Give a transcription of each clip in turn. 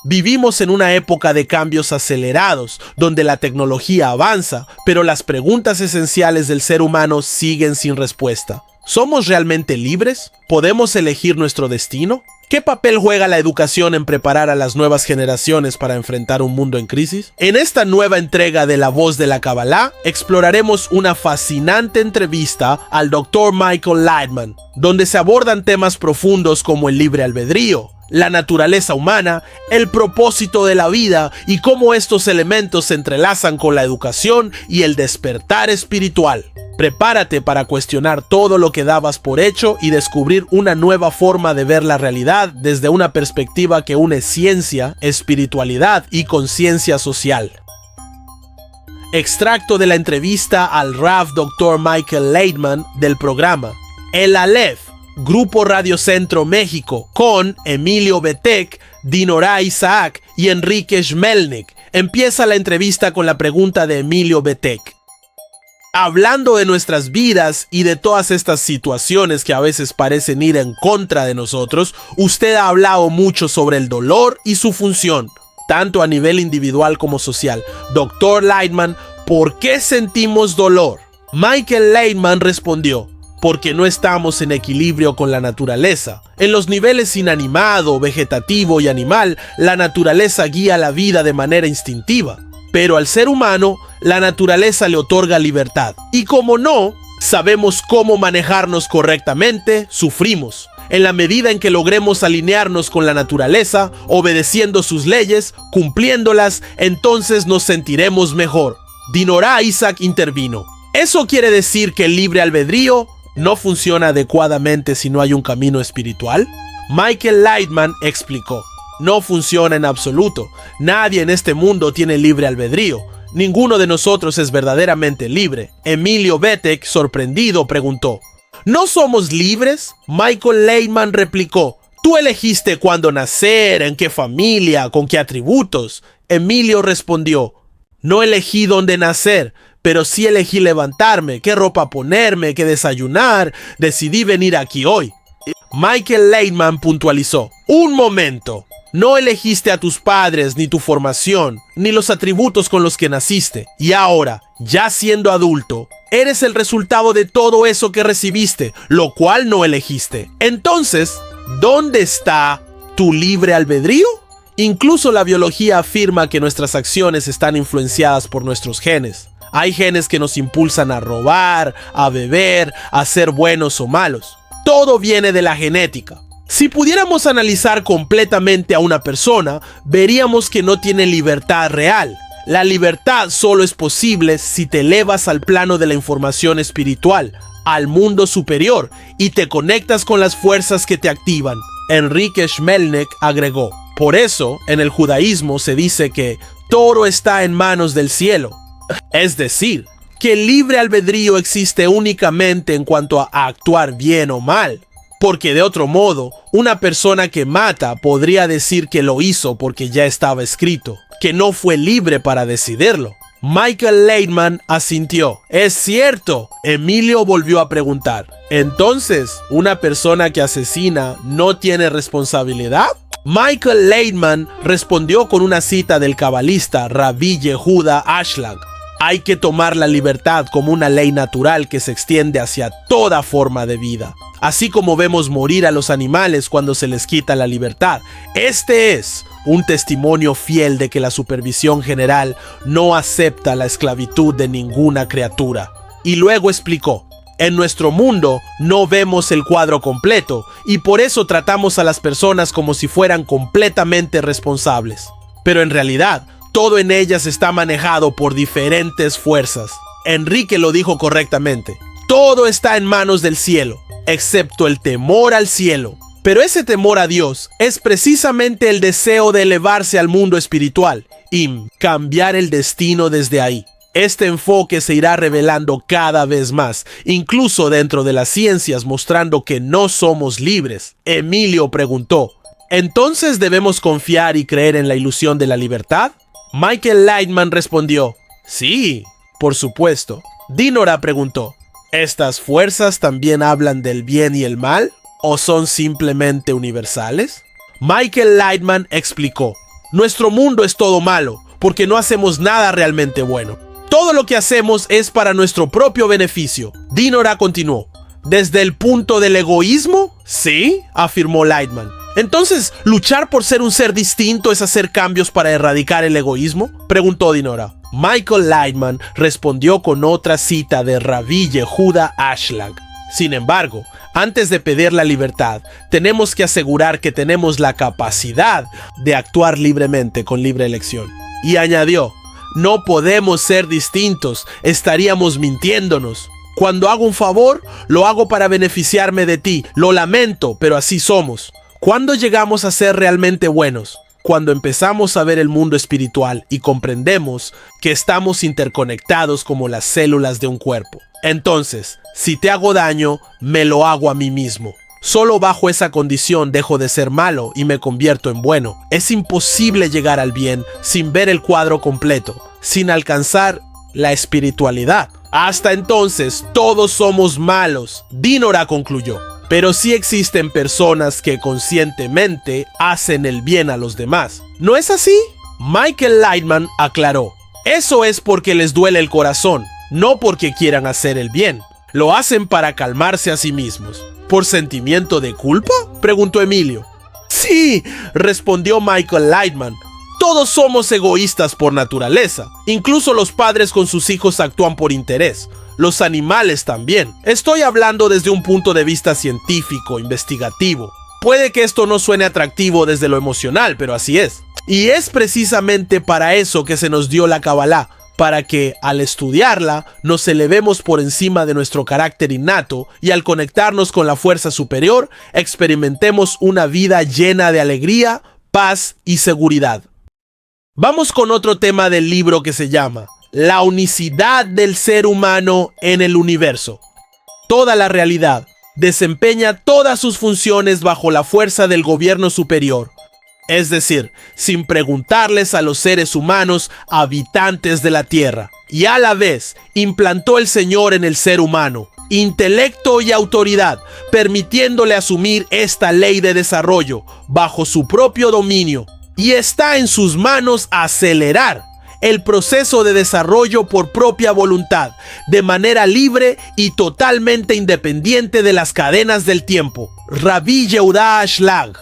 Vivimos en una época de cambios acelerados, donde la tecnología avanza, pero las preguntas esenciales del ser humano siguen sin respuesta. ¿Somos realmente libres? ¿Podemos elegir nuestro destino? ¿Qué papel juega la educación en preparar a las nuevas generaciones para enfrentar un mundo en crisis? En esta nueva entrega de La Voz de la Kabbalah, exploraremos una fascinante entrevista al Dr. Michael Leitman, donde se abordan temas profundos como el libre albedrío, la naturaleza humana, el propósito de la vida y cómo estos elementos se entrelazan con la educación y el despertar espiritual. Prepárate para cuestionar todo lo que dabas por hecho y descubrir una nueva forma de ver la realidad desde una perspectiva que une ciencia, espiritualidad y conciencia social. Extracto de la entrevista al Rav Dr. Michael Leitman del programa El Aleph, Grupo Radio Centro México, con Emilio Betek, Dinora Isaac y Enrique Schmelnick. Empieza la entrevista con la pregunta de Emilio Betek. Hablando de nuestras vidas y de todas estas situaciones que a veces parecen ir en contra de nosotros, usted ha hablado mucho sobre el dolor y su función, tanto a nivel individual como social. Dr. Leitman, ¿por qué sentimos dolor? Michael Leitman respondió: porque no estamos en equilibrio con la naturaleza. En los niveles inanimado, vegetativo y animal, la naturaleza guía la vida de manera instintiva. Pero al ser humano, la naturaleza le otorga libertad. Y como no sabemos cómo manejarnos correctamente, sufrimos. En la medida en que logremos alinearnos con la naturaleza, obedeciendo sus leyes, cumpliéndolas, entonces nos sentiremos mejor. Dinora Isaac intervino. ¿Eso quiere decir que el libre albedrío no funciona adecuadamente si no hay un camino espiritual? Michael Leitman explicó: no funciona en absoluto. Nadie en este mundo tiene libre albedrío. Ninguno de nosotros es verdaderamente libre. Emilio Betek, sorprendido, preguntó: ¿no somos libres? Michael Leitman replicó: tú elegiste cuándo nacer, en qué familia, con qué atributos. Emilio respondió: no elegí dónde nacer, pero sí elegí levantarme, qué ropa ponerme, qué desayunar. Decidí venir aquí hoy. Michael Leitman puntualizó: un momento. No elegiste a tus padres, ni tu formación, ni los atributos con los que naciste. Y ahora, ya siendo adulto, eres el resultado de todo eso que recibiste, lo cual no elegiste. Entonces, ¿dónde está tu libre albedrío? Incluso la biología afirma que nuestras acciones están influenciadas por nuestros genes. Hay genes que nos impulsan a robar, a beber, a ser buenos o malos. Todo viene de la genética. Si pudiéramos analizar completamente a una persona, veríamos que no tiene libertad real. La libertad solo es posible si te elevas al plano de la información espiritual, al mundo superior, y te conectas con las fuerzas que te activan. Enrique Schmelnick agregó: por eso, en el judaísmo se dice que todo está en manos del cielo. Es decir, que el libre albedrío existe únicamente en cuanto a actuar bien o mal. Porque de otro modo, una persona que mata podría decir que lo hizo porque ya estaba escrito, que no fue libre para decidirlo. Michael Leitman asintió. Es cierto. Emilio volvió a preguntar: ¿entonces una persona que asesina no tiene responsabilidad? Michael Leitman respondió con una cita del cabalista Rabbi Yehuda Ashlag: hay que tomar la libertad como una ley natural que se extiende hacia toda forma de vida. Así como vemos morir a los animales cuando se les quita la libertad. Este es un testimonio fiel de que la supervisión general no acepta la esclavitud de ninguna criatura. Y luego explicó: en nuestro mundo no vemos el cuadro completo y por eso tratamos a las personas como si fueran completamente responsables. Pero en realidad, todo en ellas está manejado por diferentes fuerzas. Enrique lo dijo correctamente. Todo está en manos del cielo, excepto el temor al cielo. Pero ese temor a Dios es precisamente el deseo de elevarse al mundo espiritual y cambiar el destino desde ahí. Este enfoque se irá revelando cada vez más, incluso dentro de las ciencias, mostrando que no somos libres. Emilio preguntó: ¿entonces debemos confiar y creer en la ilusión de la libertad? Michael Leitman respondió: sí, por supuesto. Dinora preguntó: ¿estas fuerzas también hablan del bien y el mal? ¿O son simplemente universales? Michael Leitman explicó: Nuestro mundo es todo malo, porque no hacemos nada realmente bueno. Todo lo que hacemos es para nuestro propio beneficio. Dinora continuó. ¿Desde el punto del egoísmo? Sí, afirmó Lightman. Entonces, ¿luchar por ser un ser distinto es hacer cambios para erradicar el egoísmo?, preguntó Dinora. Michael Lightman respondió con otra cita de Rabbi Yehuda Ashlag. Sin embargo, antes de pedir la libertad, tenemos que asegurar que tenemos la capacidad de actuar libremente con libre elección. Y añadió, no podemos ser distintos, estaríamos mintiéndonos. Cuando hago un favor, lo hago para beneficiarme de ti. Lo lamento, pero así somos. ¿Cuándo llegamos a ser realmente buenos? Cuando empezamos a ver el mundo espiritual y comprendemos que estamos interconectados como las células de un cuerpo. Entonces, si te hago daño, me lo hago a mí mismo. Solo bajo esa condición dejo de ser malo y me convierto en bueno. Es imposible llegar al bien sin ver el cuadro completo, sin alcanzar la espiritualidad. Hasta entonces, todos somos malos, Dinora concluyó. Pero sí existen personas que conscientemente hacen el bien a los demás. ¿No es así? Michael Lightman aclaró. Eso es porque les duele el corazón, no porque quieran hacer el bien. Lo hacen para calmarse a sí mismos. ¿Por sentimiento de culpa?, preguntó Emilio. Sí, respondió Michael Lightman. Todos somos egoístas por naturaleza. Incluso los padres con sus hijos actúan por interés. Los animales también. Estoy hablando desde un punto de vista científico, investigativo. Puede que esto no suene atractivo desde lo emocional, pero así es. Y es precisamente para eso que se nos dio la Kabbalah, para que, al estudiarla, nos elevemos por encima de nuestro carácter innato y al conectarnos con la fuerza superior, experimentemos una vida llena de alegría, paz y seguridad. Vamos con otro tema del libro que se llama La unicidad del ser humano en el universo. Toda la realidad desempeña todas sus funciones bajo la fuerza del gobierno superior, es decir, sin preguntarles a los seres humanos habitantes de la Tierra. Y a la vez implantó el Señor en el ser humano intelecto y autoridad, permitiéndole asumir esta ley de desarrollo bajo su propio dominio. Y está en sus manos acelerar el proceso de desarrollo por propia voluntad, de manera libre y totalmente independiente de las cadenas del tiempo. Rabbi Yehuda Ashlag.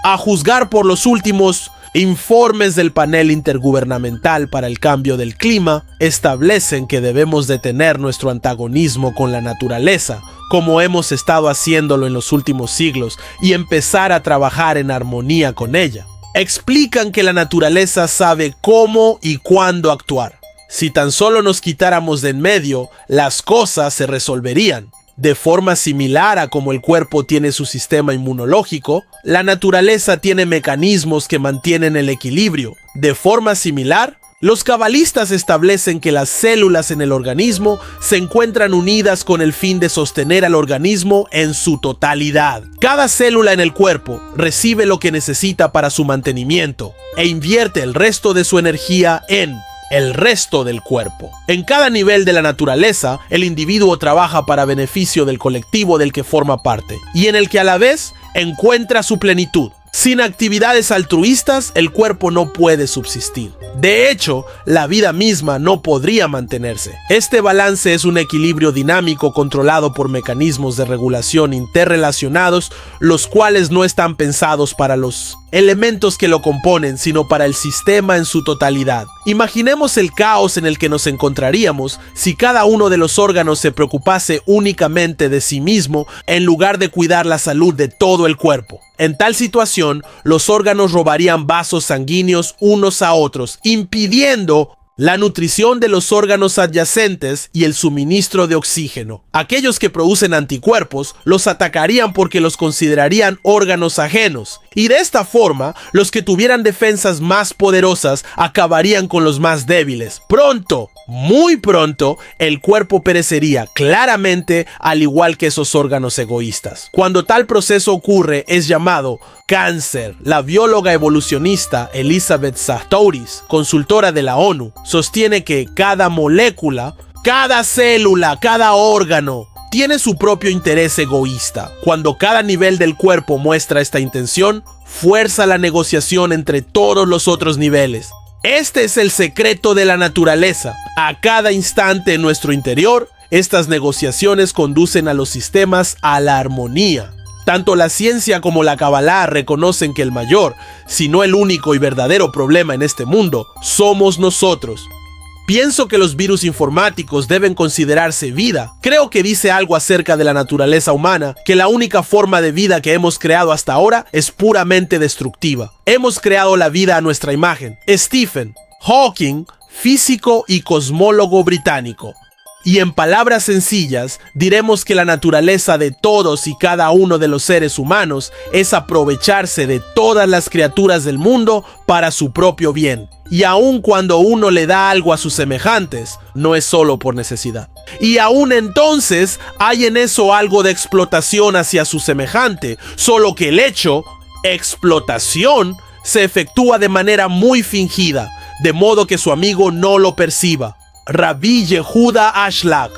A juzgar por los últimos informes del panel intergubernamental para el cambio del clima, establecen que debemos detener nuestro antagonismo con la naturaleza, como hemos estado haciéndolo en los últimos siglos, y empezar a trabajar en armonía con ella. Explican que la naturaleza sabe cómo y cuándo actuar. Si tan solo nos quitáramos de en medio, las cosas se resolverían. De forma similar a como el cuerpo tiene su sistema inmunológico, la naturaleza tiene mecanismos que mantienen el equilibrio. De forma similar, los cabalistas establecen que las células en el organismo se encuentran unidas con el fin de sostener al organismo en su totalidad. Cada célula en el cuerpo recibe lo que necesita para su mantenimiento e invierte el resto de su energía en el resto del cuerpo. En cada nivel de la naturaleza, el individuo trabaja para beneficio del colectivo del que forma parte y en el que a la vez encuentra su plenitud. Sin actividades altruistas, el cuerpo no puede subsistir. De hecho, la vida misma no podría mantenerse. Este balance es un equilibrio dinámico controlado por mecanismos de regulación interrelacionados, los cuales no están pensados para los elementos que lo componen, sino para el sistema en su totalidad. Imaginemos el caos en el que nos encontraríamos si cada uno de los órganos se preocupase únicamente de sí mismo en lugar de cuidar la salud de todo el cuerpo. En tal situación, los órganos robarían vasos sanguíneos unos a otros, impidiendo la nutrición de los órganos adyacentes y el suministro de oxígeno. Aquellos que producen anticuerpos los atacarían porque los considerarían órganos ajenos, y de esta forma, los que tuvieran defensas más poderosas acabarían con los más débiles. Pronto, muy pronto, el cuerpo perecería claramente, al igual que esos órganos egoístas. Cuando tal proceso ocurre, es llamado cáncer. La bióloga evolucionista Elizabeth Sahtouris, consultora de la ONU, sostiene que cada molécula, cada célula, cada órgano tiene su propio interés egoísta. Cuando cada nivel del cuerpo muestra esta intención, fuerza la negociación entre todos los otros niveles. Este es el secreto de la naturaleza. A cada instante en nuestro interior, estas negociaciones conducen a los sistemas a la armonía. Tanto la ciencia como la Kabbalah reconocen que el mayor, si no el único y verdadero problema en este mundo, somos nosotros. Pienso que los virus informáticos deben considerarse vida. Creo que dice algo acerca de la naturaleza humana, que la única forma de vida que hemos creado hasta ahora es puramente destructiva. Hemos creado la vida a nuestra imagen. Stephen Hawking, físico y cosmólogo británico. Y en palabras sencillas, diremos que la naturaleza de todos y cada uno de los seres humanos es aprovecharse de todas las criaturas del mundo para su propio bien. Y aun cuando uno le da algo a sus semejantes, no es solo por necesidad. Y aun entonces hay en eso algo de explotación hacia su semejante, solo que el hecho, explotación, se efectúa de manera muy fingida, de modo que su amigo no lo perciba. Rabbi Yehuda Ashlag.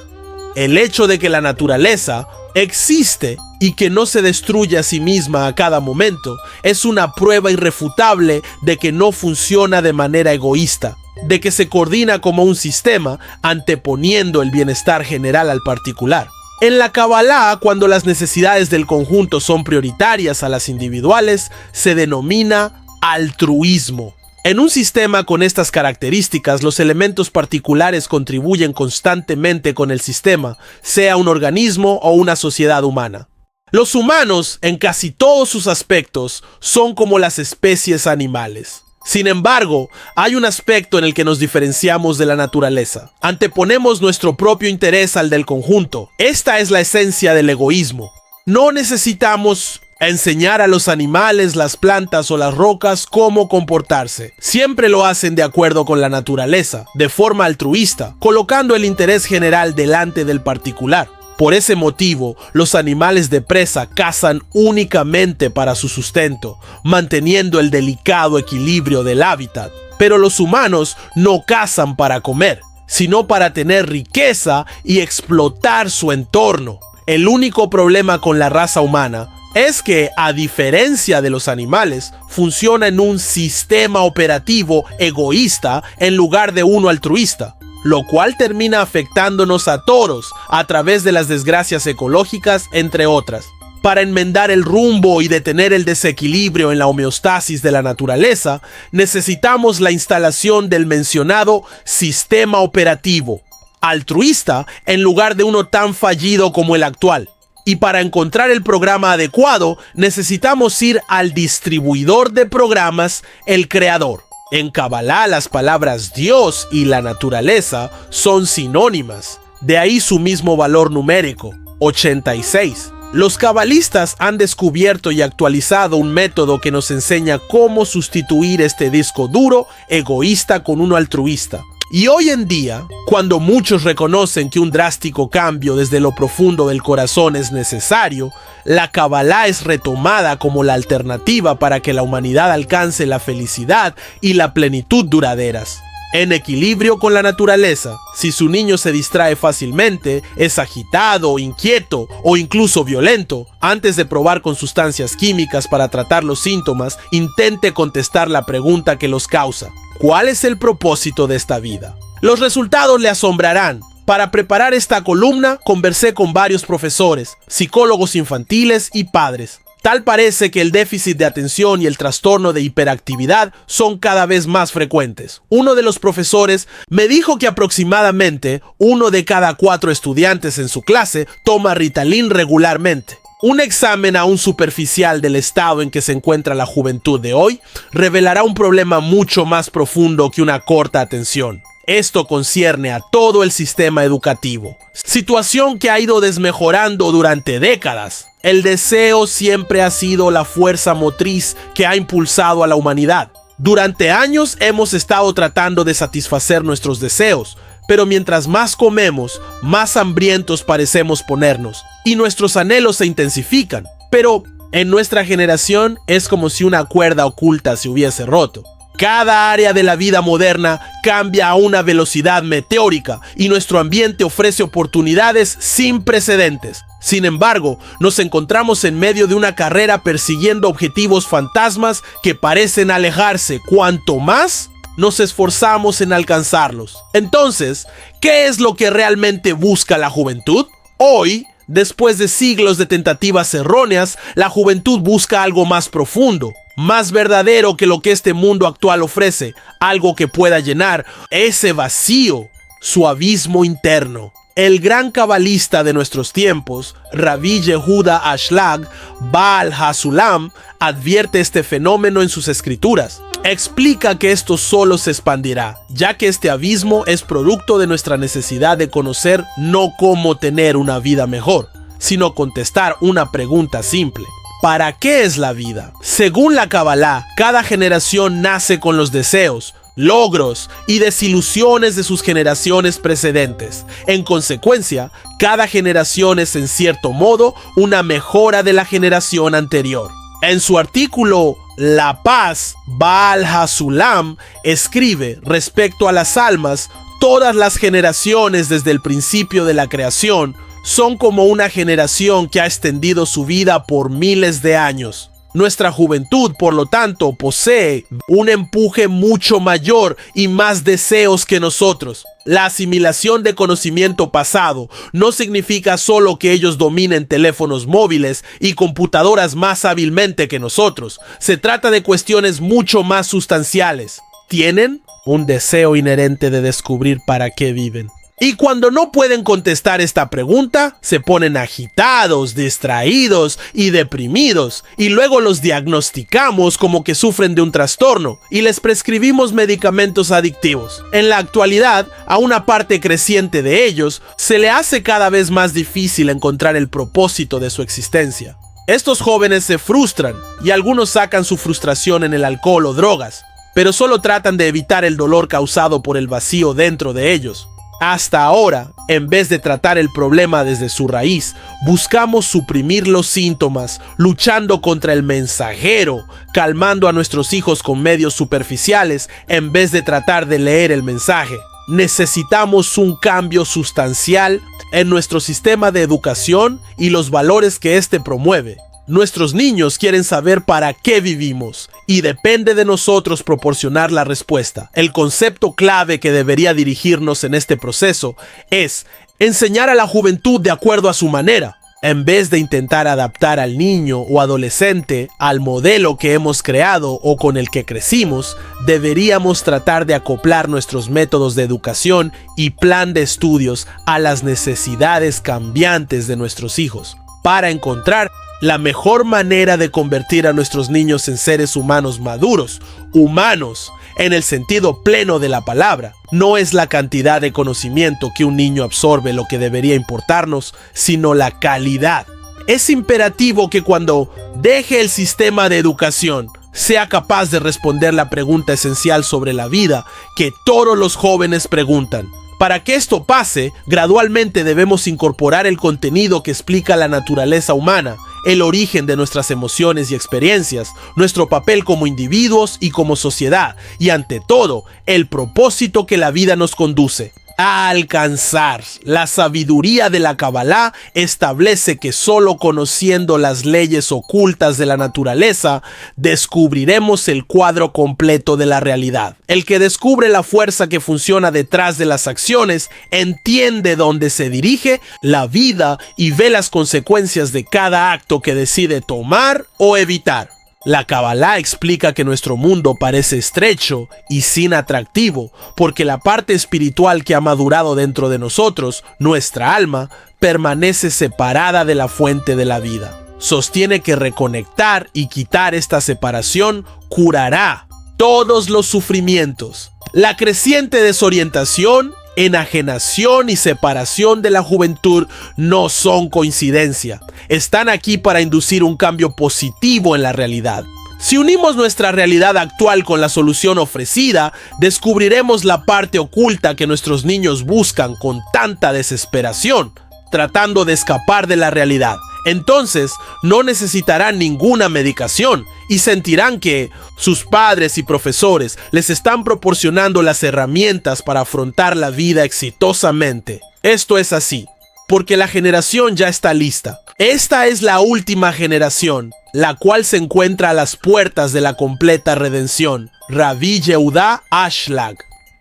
El hecho de que la naturaleza existe y que no se destruye a sí misma a cada momento es una prueba irrefutable de que no funciona de manera egoísta, de que se coordina como un sistema anteponiendo el bienestar general al particular. En la Kabbalah, cuando las necesidades del conjunto son prioritarias a las individuales, se denomina altruismo. En un sistema con estas características, los elementos particulares contribuyen constantemente con el sistema, sea un organismo o una sociedad humana. Los humanos, en casi todos sus aspectos, son como las especies animales. Sin embargo, hay un aspecto en el que nos diferenciamos de la naturaleza. Anteponemos nuestro propio interés al del conjunto. Esta es la esencia del egoísmo. No necesitamos enseñar a los animales, las plantas o las rocas cómo comportarse. Siempre lo hacen de acuerdo con la naturaleza, de forma altruista, colocando el interés general delante del particular. Por ese motivo, los animales de presa cazan únicamente para su sustento, manteniendo el delicado equilibrio del hábitat. Pero los humanos no cazan para comer, sino para tener riqueza y explotar su entorno. El único problema con la raza humana es que, a diferencia de los animales, funciona en un sistema operativo egoísta en lugar de uno altruista, lo cual termina afectándonos a todos a través de las desgracias ecológicas, entre otras. Para enmendar el rumbo y detener el desequilibrio en la homeostasis de la naturaleza, necesitamos la instalación del mencionado sistema operativo altruista en lugar de uno tan fallido como el actual. Y para encontrar el programa adecuado, necesitamos ir al distribuidor de programas, el creador. En Kabbalah, las palabras Dios y la naturaleza son sinónimas. De ahí su mismo valor numérico, 86. Los cabalistas han descubierto y actualizado un método que nos enseña cómo sustituir este disco duro egoísta con uno altruista. Y hoy en día, cuando muchos reconocen que un drástico cambio desde lo profundo del corazón es necesario, la Kabbalah es retomada como la alternativa para que la humanidad alcance la felicidad y la plenitud duraderas. En equilibrio con la naturaleza, si su niño se distrae fácilmente, es agitado, inquieto o incluso violento, antes de probar con sustancias químicas para tratar los síntomas, intente contestar la pregunta que los causa. ¿Cuál es el propósito de esta vida? Los resultados le asombrarán. Para preparar esta columna, conversé con varios profesores, psicólogos infantiles y padres. Tal parece que el déficit de atención y el trastorno de hiperactividad son cada vez más frecuentes. Uno de los profesores me dijo que aproximadamente 1 de cada 4 estudiantes en su clase toma Ritalin regularmente. Un examen aún superficial del estado en que se encuentra la juventud de hoy revelará un problema mucho más profundo que una corta atención. Esto concierne a todo el sistema educativo, situación que ha ido desmejorando durante décadas. El deseo siempre ha sido la fuerza motriz que ha impulsado a la humanidad. Durante años hemos estado tratando de satisfacer nuestros deseos, pero mientras más comemos, más hambrientos parecemos ponernos, y nuestros anhelos se intensifican. Pero en nuestra generación es como si una cuerda oculta se hubiese roto. Cada área de la vida moderna cambia a una velocidad meteórica y nuestro ambiente ofrece oportunidades sin precedentes. Sin embargo, nos encontramos en medio de una carrera persiguiendo objetivos fantasmas que parecen alejarse cuanto más nos esforzamos en alcanzarlos. Entonces, ¿qué es lo que realmente busca la juventud? Hoy, después de siglos de tentativas erróneas, la juventud busca algo más profundo, más verdadero que lo que este mundo actual ofrece, algo que pueda llenar ese vacío, su abismo interno. El gran cabalista de nuestros tiempos, Rabbi Yehuda Ashlag Baal HaSulam, advierte este fenómeno en sus escrituras. Explica que esto solo se expandirá, ya que este abismo es producto de nuestra necesidad de conocer no cómo tener una vida mejor, sino contestar una pregunta simple. ¿Para qué es la vida? Según la Kabbalah, cada generación nace con los deseos, logros y desilusiones de sus generaciones precedentes. En consecuencia, cada generación es en cierto modo una mejora de la generación anterior. En su artículo La Paz, Baal HaSulam escribe respecto a las almas: todas las generaciones desde el principio de la creación son como una generación que ha extendido su vida por miles de años. Nuestra juventud, por lo tanto, posee un empuje mucho mayor y más deseos que nosotros. La asimilación de conocimiento pasado no significa solo que ellos dominen teléfonos móviles y computadoras más hábilmente que nosotros. Se trata de cuestiones mucho más sustanciales. Tienen un deseo inherente de descubrir para qué viven. Y cuando no pueden contestar esta pregunta, se ponen agitados, distraídos y deprimidos, y luego los diagnosticamos como que sufren de un trastorno y les prescribimos medicamentos adictivos. En la actualidad, a una parte creciente de ellos se le hace cada vez más difícil encontrar el propósito de su existencia. Estos jóvenes se frustran y algunos sacan su frustración en el alcohol o drogas, pero solo tratan de evitar el dolor causado por el vacío dentro de ellos. Hasta ahora, en vez de tratar el problema desde su raíz, buscamos suprimir los síntomas, luchando contra el mensajero, calmando a nuestros hijos con medios superficiales en vez de tratar de leer el mensaje. Necesitamos un cambio sustancial en nuestro sistema de educación y los valores que éste promueve. Nuestros niños quieren saber para qué vivimos y depende de nosotros proporcionar la respuesta. El concepto clave que debería dirigirnos en este proceso es enseñar a la juventud de acuerdo a su manera, en vez de intentar adaptar al niño o adolescente al modelo que hemos creado o con el que crecimos. Deberíamos tratar de acoplar nuestros métodos de educación y plan de estudios a las necesidades cambiantes de nuestros hijos, para encontrar la mejor manera de convertir a nuestros niños en seres humanos maduros, humanos, en el sentido pleno de la palabra. No es la cantidad de conocimiento que un niño absorbe lo que debería importarnos, sino la calidad. Es imperativo que cuando deje el sistema de educación, sea capaz de responder la pregunta esencial sobre la vida que todos los jóvenes preguntan. Para que esto pase, gradualmente debemos incorporar el contenido que explica la naturaleza humana, el origen de nuestras emociones y experiencias, nuestro papel como individuos y como sociedad, y ante todo, el propósito que la vida nos conduce a alcanzar. La sabiduría de la Kabbalah establece que solo conociendo las leyes ocultas de la naturaleza descubriremos el cuadro completo de la realidad. El que descubre la fuerza que funciona detrás de las acciones entiende dónde se dirige la vida y ve las consecuencias de cada acto que decide tomar o evitar. La Kabbalah explica que nuestro mundo parece estrecho y sin atractivo, porque la parte espiritual que ha madurado dentro de nosotros, nuestra alma, permanece separada de la fuente de la vida. Sostiene que reconectar y quitar esta separación curará todos los sufrimientos. La creciente desorientación, enajenación y separación de la juventud no son coincidencia. Están aquí para inducir un cambio positivo en la realidad. Si unimos nuestra realidad actual con la solución ofrecida, descubriremos la parte oculta que nuestros niños buscan con tanta desesperación, tratando de escapar de la realidad. Entonces, no necesitarán ninguna medicación y sentirán que sus padres y profesores les están proporcionando las herramientas para afrontar la vida exitosamente. Esto es así, porque la generación ya está lista. Esta es la última generación, la cual se encuentra a las puertas de la completa redención. Rabbi Yehuda Ashlag.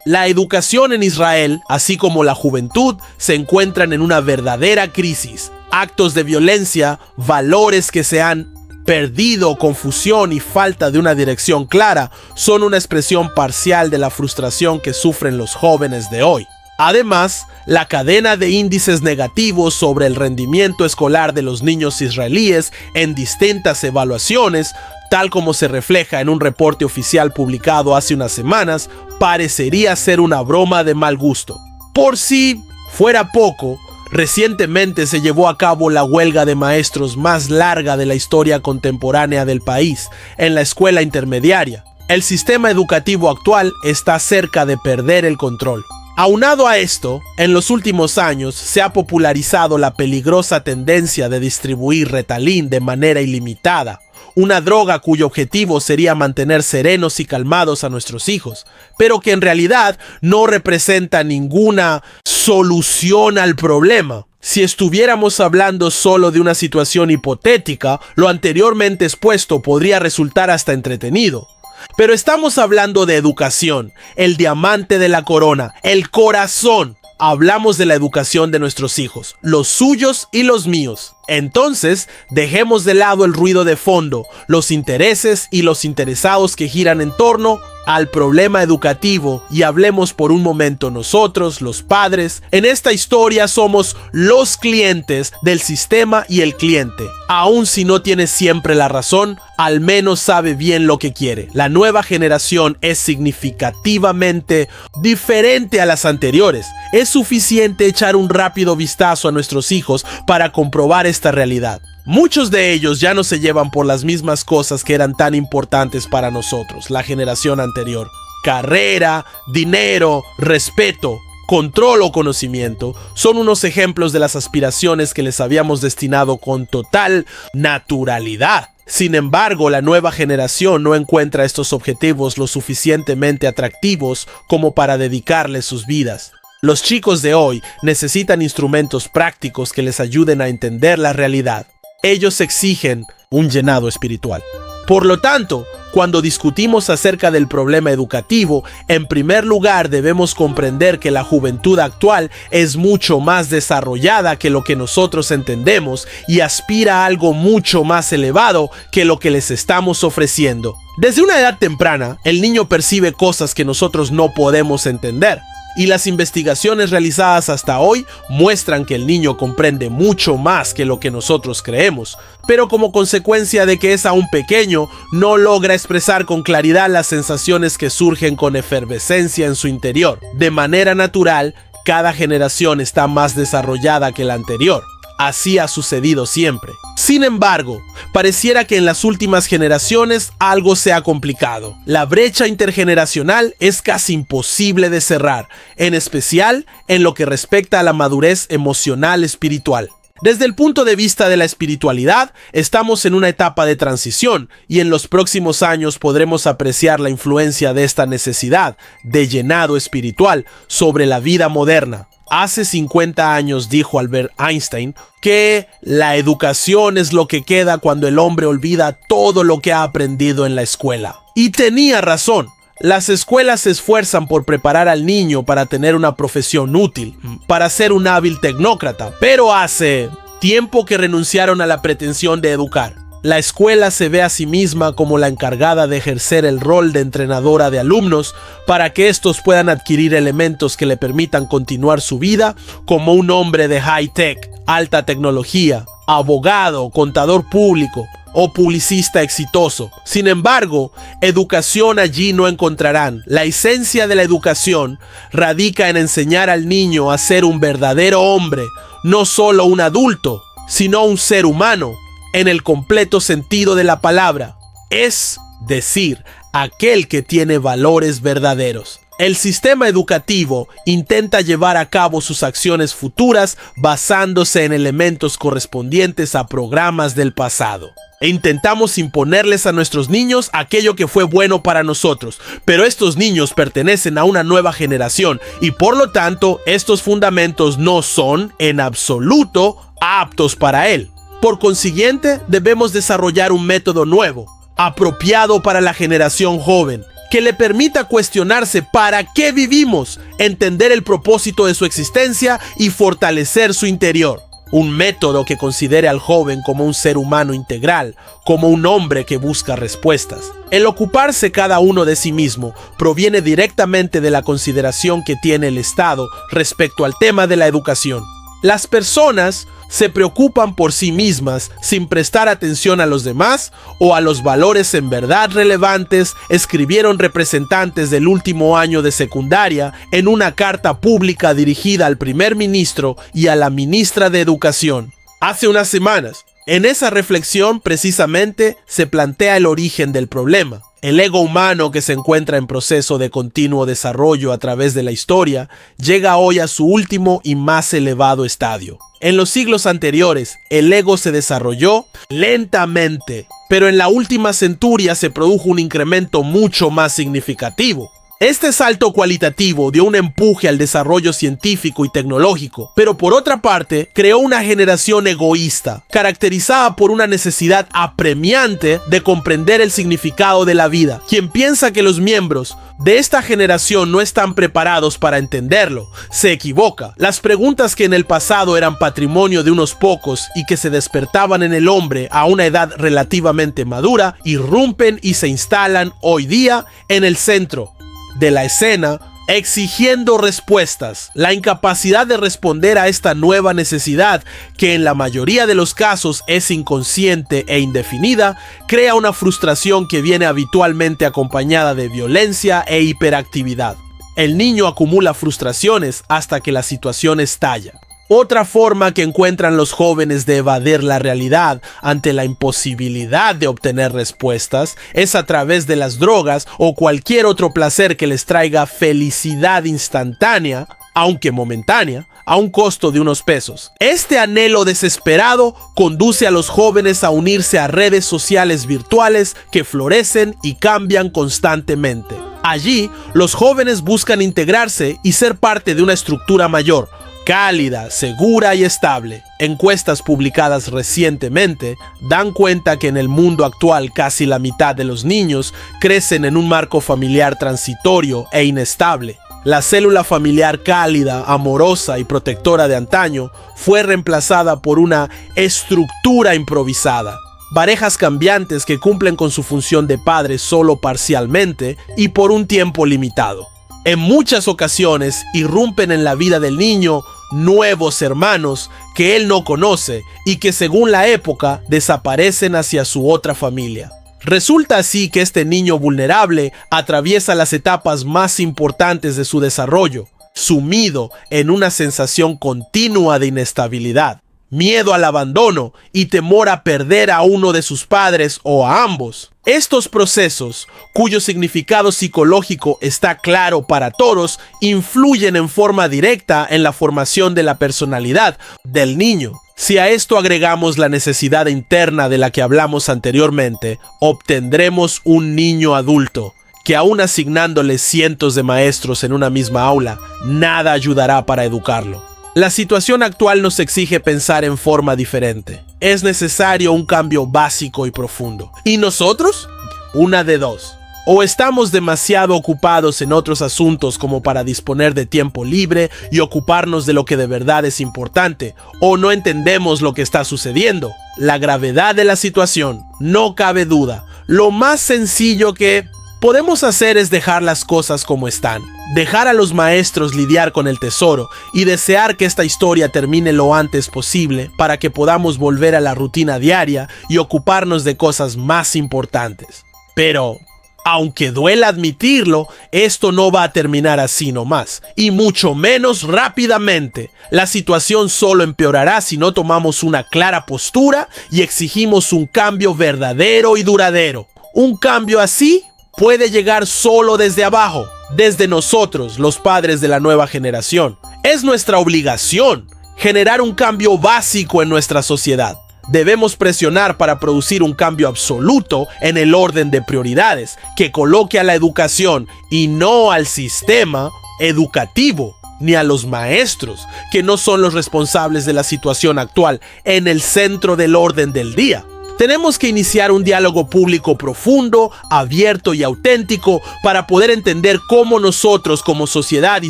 La educación en Israel, así como la juventud, se encuentran en una verdadera crisis. Actos de violencia, valores que se han perdido, confusión y falta de una dirección clara son una expresión parcial de la frustración que sufren los jóvenes de hoy. Además, la cadena de índices negativos sobre el rendimiento escolar de los niños israelíes en distintas evaluaciones, tal como se refleja en un reporte oficial publicado hace unas semanas, parecería ser una broma de mal gusto. Por si fuera poco, recientemente se llevó a cabo la huelga de maestros más larga de la historia contemporánea del país, en la escuela intermediaria. El sistema educativo actual está cerca de perder el control. Aunado a esto, en los últimos años se ha popularizado la peligrosa tendencia de distribuir Ritalin de manera ilimitada, una droga cuyo objetivo sería mantener serenos y calmados a nuestros hijos, pero que en realidad no representa ninguna solución al problema. Si estuviéramos hablando solo de una situación hipotética, lo anteriormente expuesto podría resultar hasta entretenido. Pero estamos hablando de educación, el diamante de la corona, el corazón. Hablamos de la educación de nuestros hijos, los suyos y los míos. Entonces, dejemos de lado el ruido de fondo, los intereses y los interesados que giran en torno al problema educativo y hablemos por un momento nosotros, los padres. En esta historia somos los clientes del sistema y el cliente. Aun si no tiene siempre la razón, al menos sabe bien lo que quiere. La nueva generación es significativamente diferente a las anteriores. Es suficiente echar un rápido vistazo a nuestros hijos para comprobar esta realidad. Muchos de ellos ya no se llevan por las mismas cosas que eran tan importantes para nosotros, la generación anterior. Carrera, dinero, respeto, control o conocimiento son unos ejemplos de las aspiraciones que les habíamos destinado con total naturalidad. Sin embargo, la nueva generación no encuentra estos objetivos lo suficientemente atractivos como para dedicarles sus vidas. Los chicos de hoy necesitan instrumentos prácticos que les ayuden a entender la realidad. Ellos exigen un llenado espiritual. Por lo tanto, cuando discutimos acerca del problema educativo, en primer lugar debemos comprender que la juventud actual es mucho más desarrollada que lo que nosotros entendemos y aspira a algo mucho más elevado que lo que les estamos ofreciendo. Desde una edad temprana, el niño percibe cosas que nosotros no podemos entender. Y las investigaciones realizadas hasta hoy muestran que el niño comprende mucho más que lo que nosotros creemos, pero como consecuencia de que es aún pequeño, no logra expresar con claridad las sensaciones que surgen con efervescencia en su interior. De manera natural, cada generación está más desarrollada que la anterior. Así ha sucedido siempre. Sin embargo, pareciera que en las últimas generaciones algo se ha complicado. La brecha intergeneracional es casi imposible de cerrar, en especial en lo que respecta a la madurez emocional espiritual. Desde el punto de vista de la espiritualidad, estamos en una etapa de transición y en los próximos años podremos apreciar la influencia de esta necesidad de llenado espiritual sobre la vida moderna. Hace 50 años dijo Albert Einstein que la educación es lo que queda cuando el hombre olvida todo lo que ha aprendido en la escuela. Y tenía razón. Las escuelas se esfuerzan por preparar al niño para tener una profesión útil, para ser un hábil tecnócrata, pero hace tiempo que renunciaron a la pretensión de educar. La escuela se ve a sí misma como la encargada de ejercer el rol de entrenadora de alumnos para que estos puedan adquirir elementos que le permitan continuar su vida como un hombre de high-tech, alta tecnología, abogado, contador público o publicista exitoso. Sin embargo, educación allí no encontrarán. La esencia de la educación radica en enseñar al niño a ser un verdadero hombre, no solo un adulto, sino un ser humano, en el completo sentido de la palabra, es decir, aquel que tiene valores verdaderos. El sistema educativo intenta llevar a cabo sus acciones futuras basándose en elementos correspondientes a programas del pasado. Intentamos imponerles a nuestros niños aquello que fue bueno para nosotros, pero estos niños pertenecen a una nueva generación y por lo tanto estos fundamentos no son en absoluto aptos para él. Por consiguiente, debemos desarrollar un método nuevo, apropiado para la generación joven, que le permita cuestionarse para qué vivimos, entender el propósito de su existencia y fortalecer su interior. Un método que considere al joven como un ser humano integral, como un hombre que busca respuestas. El ocuparse cada uno de sí mismo proviene directamente de la consideración que tiene el Estado respecto al tema de la educación. Las personas se preocupan por sí mismas sin prestar atención a los demás o a los valores en verdad relevantes, escribieron representantes del último año de secundaria en una carta pública dirigida al primer ministro y a la ministra de Educación. Hace unas semanas, en esa reflexión precisamente se plantea el origen del problema. El ego humano, que se encuentra en proceso de continuo desarrollo a través de la historia, llega hoy a su último y más elevado estadio. En los siglos anteriores, el ego se desarrolló lentamente, pero en la última centuria se produjo un incremento mucho más significativo. Este salto cualitativo dio un empuje al desarrollo científico y tecnológico, pero por otra parte, creó una generación egoísta, caracterizada por una necesidad apremiante de comprender el significado de la vida. Quien piensa que los miembros de esta generación no están preparados para entenderlo, se equivoca. Las preguntas que en el pasado eran patrimonio de unos pocos y que se despertaban en el hombre a una edad relativamente madura, irrumpen y se instalan hoy día en el centro de la escena, exigiendo respuestas. La incapacidad de responder a esta nueva necesidad, que en la mayoría de los casos es inconsciente e indefinida, crea una frustración que viene habitualmente acompañada de violencia e hiperactividad. El niño acumula frustraciones hasta que la situación estalla. Otra forma que encuentran los jóvenes de evadir la realidad ante la imposibilidad de obtener respuestas es a través de las drogas o cualquier otro placer que les traiga felicidad instantánea, aunque momentánea, a un costo de unos pesos. Este anhelo desesperado conduce a los jóvenes a unirse a redes sociales virtuales que florecen y cambian constantemente. Allí, los jóvenes buscan integrarse y ser parte de una estructura mayor, cálida, segura y estable. Encuestas publicadas recientemente dan cuenta que en el mundo actual casi la mitad de los niños crecen en un marco familiar transitorio e inestable. La célula familiar cálida, amorosa y protectora de antaño fue reemplazada por una estructura improvisada. Parejas cambiantes que cumplen con su función de padre solo parcialmente y por un tiempo limitado. En muchas ocasiones irrumpen en la vida del niño nuevos hermanos que él no conoce y que según la época desaparecen hacia su otra familia. Resulta así que este niño vulnerable atraviesa las etapas más importantes de su desarrollo, sumido en una sensación continua de inestabilidad, miedo al abandono y temor a perder a uno de sus padres o a ambos. Estos procesos, cuyo significado psicológico está claro para todos, influyen en forma directa en la formación de la personalidad del niño. Si a esto agregamos la necesidad interna de la que hablamos anteriormente, obtendremos un niño adulto que, aún asignándole cientos de maestros en una misma aula, nada ayudará para educarlo. La situación actual nos exige pensar en forma diferente. Es necesario un cambio básico y profundo. ¿Y nosotros? Una de dos. O estamos demasiado ocupados en otros asuntos como para disponer de tiempo libre y ocuparnos de lo que de verdad es importante, o no entendemos lo que está sucediendo. La gravedad de la situación, no cabe duda. Lo más sencillo que podemos hacer es dejar las cosas como están. Dejar a los maestros lidiar con el tesoro y desear que esta historia termine lo antes posible para que podamos volver a la rutina diaria y ocuparnos de cosas más importantes. Pero, aunque duela admitirlo, esto no va a terminar así nomás, y mucho menos rápidamente. La situación solo empeorará si no tomamos una clara postura y exigimos un cambio verdadero y duradero. Un cambio así puede llegar solo desde abajo. desde nosotros, los padres de la nueva generación. Es nuestra obligación generar un cambio básico en nuestra sociedad. Debemos presionar para producir un cambio absoluto en el orden de prioridades que coloque a la educación y no al sistema educativo ni a los maestros, que no son los responsables de la situación actual, en el centro del orden del día. Tenemos que iniciar un diálogo público profundo, abierto y auténtico para poder entender cómo nosotros como sociedad y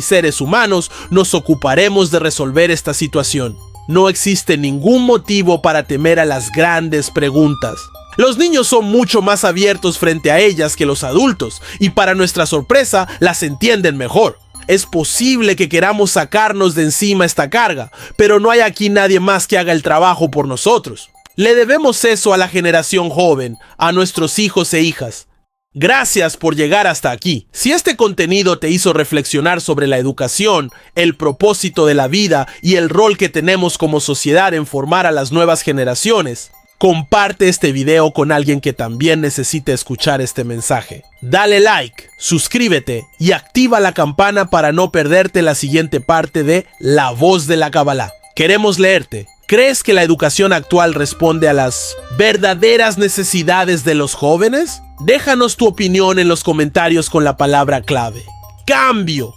seres humanos nos ocuparemos de resolver esta situación. No existe ningún motivo para temer a las grandes preguntas. Los niños son mucho más abiertos frente a ellas que los adultos y para nuestra sorpresa las entienden mejor. Es posible que queramos sacarnos de encima esta carga, pero no hay aquí nadie más que haga el trabajo por nosotros. Le debemos eso a la generación joven, a nuestros hijos e hijas. Gracias por llegar hasta aquí. Si este contenido te hizo reflexionar sobre la educación, el propósito de la vida y el rol que tenemos como sociedad en formar a las nuevas generaciones, comparte este video con alguien que también necesite escuchar este mensaje. Dale like, suscríbete y activa la campana para no perderte la siguiente parte de La Voz de la Kabbalah. Queremos leerte. ¿Crees que la educación actual responde a las verdaderas necesidades de los jóvenes? Déjanos tu opinión en los comentarios con la palabra clave: cambio.